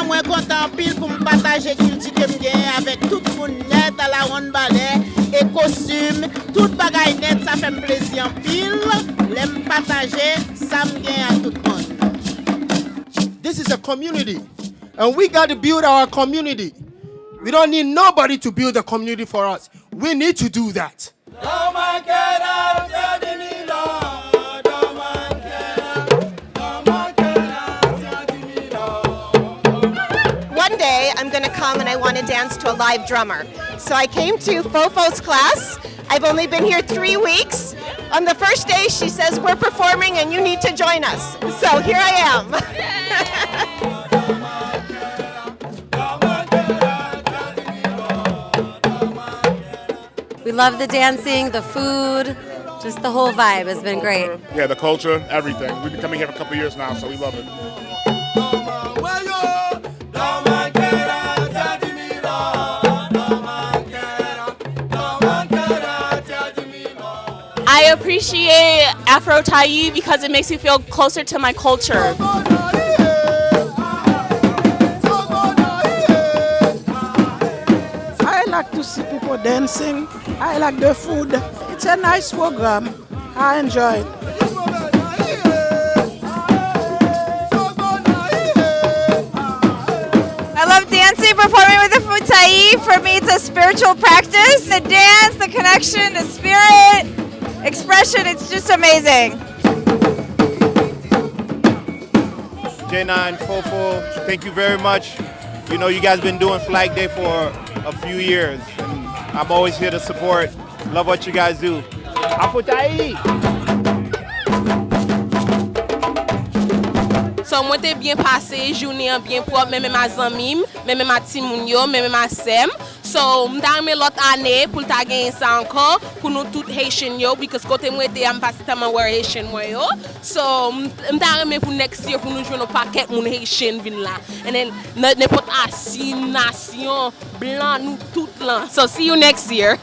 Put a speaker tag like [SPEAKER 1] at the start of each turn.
[SPEAKER 1] Moi content pile pour me partager culture que me gagne avec tout le monde net à la ronde ballet et costume, tout bagaille net, ça fait me plaisir pile. L'aime partager, ça me gagne à tout le monde.
[SPEAKER 2] This is a community and we got to build our community. We don't need nobody to build a community for us. We need to do that.
[SPEAKER 3] One day I'm going to come and I want to dance to a live drummer. So I came to Fofo's class. I've only been here 3 weeks. On the first day she says we're performing and you need to join us. So here I am.
[SPEAKER 4] We love the dancing, the food, just the whole vibe has been great.
[SPEAKER 5] Yeah, the culture, everything. We've been coming here for a couple of years now, so we love it.
[SPEAKER 6] I appreciate AFOUTAYI because it makes me feel closer to my culture.
[SPEAKER 7] I like to see people dancing. I like the food. It's a nice program. I enjoy it.
[SPEAKER 4] I love dancing, performing with the AFOUTAYI. For me, it's a spiritual practice. The dance, the connection, the spirit, expression, it's just amazing.
[SPEAKER 8] Djenane, Fofo, thank you very much. You know, you guys been doing Flag Day for a few years, and I'm always here to support. Love what you guys do. AFOUTAYI!
[SPEAKER 6] So moi t'ai bien passé, journée bien propre, même ma zanmim, même ma timoun yo, même ma sem. So m'ta remè l'autre année pour ta gagner ça encore pour nous toutes Haitian yo because côté moi t'ai am passé tellement wear Haitian moi yo. So m'ta remè pour next year pour nous jouer nos paquet moun Haitian vin là. And then n'importe assis nation blanc nous toutes là. So see you next year.